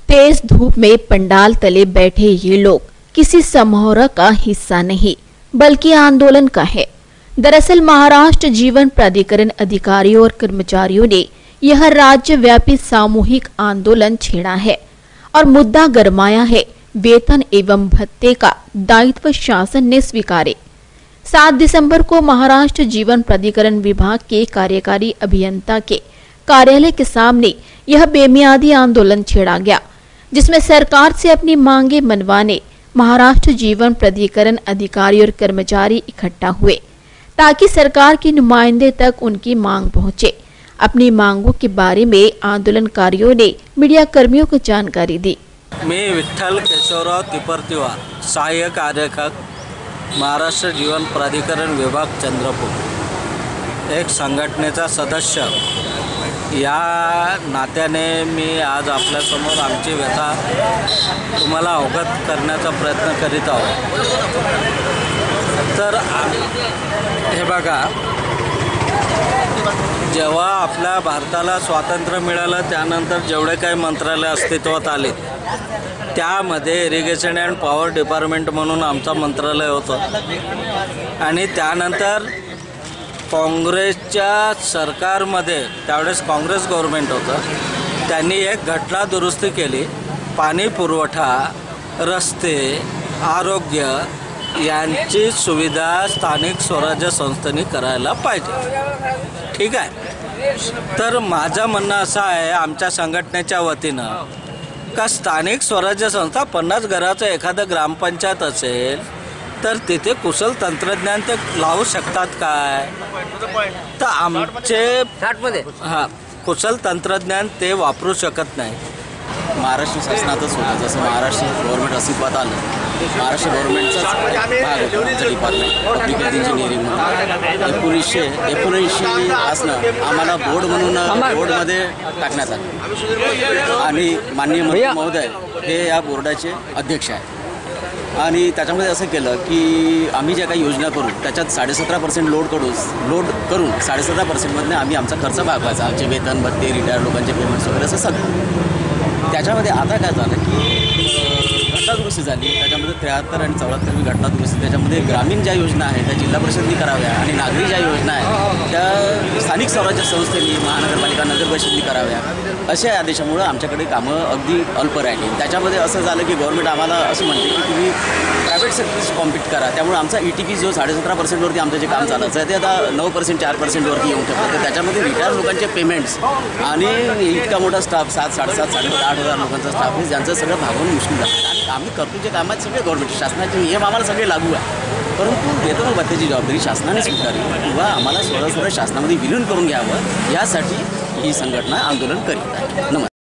तेज धूप में पंडाल तले बैठे ये लोग किसी समारोह का हिस्सा नहीं बल्कि आंदोलन का है। दरअसल महाराष्ट्र जीवन प्राधिकरण अधिकारियों और कर्मचारियों ने यह राज्यव्यापी सामूहिक आंदोलन छेड़ा है और मुद्दा गरमाया है वेतन एवं भत्ते का दायित्व शासन ने स्वीकारे। 7 दिसंबर को महाराष्ट्र जीवन प्राधिकरण विभाग के कार्यकारी अभियंता के कार्यालय के सामने यह बेमियादी आंदोलन छेड़ा गया, जिसमें सरकार से अपनी मांगे मनवाने महाराष्ट्र जीवन प्राधिकरण अधिकारी और कर्मचारी इकट्ठा हुए ताकि सरकार के नुमाइंदे तक उनकी मांग पहुंचे। अपनी मांगों के बारे में आंदोलनकारियों ने मीडिया कर्मियों को जानकारी दी। मैं विठ्ठल केशवराव तिपरतिवार, सहाय्यक कार्यक्षक, महाराष्ट्र जीवन प्राधिकरण विभाग चंद्रपूर, एक संघटनेचा सदस्य या नात्याने मी आज आपल्यासमोर आमची व्यथा तुम्हाला अवगत करण्याचा प्रयत्न करीत आहोत। तर हे बघा, जेव्हा आपल्या भारताला स्वातंत्र्य मिळालं त्यानंतर जेवढे काही मंत्रालय अस्तित्वात आले त्यामध्ये इरिगेशन अँड पॉवर डिपार्टमेंट म्हणून आमचं मंत्रालय होतं आणि त्यानंतर काँग्रेसच्या सरकारमध्ये त्यावेळेस काँग्रेस गव्हर्नमेंट होतं, त्यांनी एक घटना दुरुस्ती केली। पाणी पुरवठा, रस्ते, आरोग्य यांची सुविधा स्थानिक स्वराज्य संस्थांनी करायला पाहिजे। ठीक आहे, तर माझं म्हणणं असं आहे आमच्या संघटनेच्या वतीनं का स्थानिक स्वराज्य संस्था 50 घराचं एखादं ग्रामपंचायत असेल तर तिथे कुशल तंत्रज्ञान ते लावू शकतात काय? तर आमचे कुशल तंत्रज्ञान ते वापरू शकत नाही। महाराष्ट्र शासनातच होतं, जसं महाराष्ट्र गव्हर्नमेंट अस्तित्वात आलं, महाराष्ट्र गव्हर्नमेंटचाच भाग होता आमचं डिपार्टमेंट पब्लिक हेल्थ इंजिनिअरिंग म्हणून 1979 असणं आम्हाला बोर्ड म्हणून बोर्डमध्ये टाकण्यात आलं आणि माननीय मंत्री महोदय हे या बोर्डाचे अध्यक्ष आहेत आणि त्याच्यामध्ये असं केलं की आम्ही ज्या काही योजना करू त्याच्यात 17.5% लोड करून 17.5%मधनं आम्ही आमचा खर्च भागवायचा, आमचे वेतन भत्ते, रिटायर्ड लोकांचे पेमेंट्स वगैरे असं सगळं। त्याच्यामध्ये आता काय झालं की घटनादुरुस्ती झाली, त्याच्यामध्ये 73 आणि 74वी घटनादुरुस्ती, त्याच्यामध्ये ग्रामीण ज्या योजना आहेत त्या जिल्हा परिषदेने कराव्या आणि नागरी ज्या योजना आहेत त्या स्थानिक स्वराज्य संस्थेने, महानगरपालिका, नगर परिषदेने कराव्या, अशा आदेशामुळं आमच्याकडे कामं अगदी अल्प राहिली। त्याच्यामध्ये असं झालं की गव्हर्नमेंट आम्हाला असं म्हणते की तुम्ही प्रायव्हेट सेक्टरशी कॉम्पीट करा, त्यामुळे आमचा ETP जो 17.5%वरती आमचं जे काम चालायचं आहे ते आता 9%, 4%वरती येऊन ठेवलं। तर त्याच्यामध्ये रिटायर लोकांचे पेमेंट्स आणि इतका मोठा स्टाफ 7, 7.5, 8,000 लोकांचा स्टाफ आहे, ज्यांचं सगळं भागवणं मुश्किल झालं आणि आम्ही करतो जे कामात सगळे गव्हर्नमेंट शासनाचे नियम आम्हाला सगळे लागू आहे, परंतु वेतन भत्त्याची जबाबदारी शासनाने स्वीकारली किंवा आम्हाला स्वतः शासनामध्ये विलीन करून घ्यावं यासाठी ही संघटना आंदोलन करीत आहे। नमस्कार।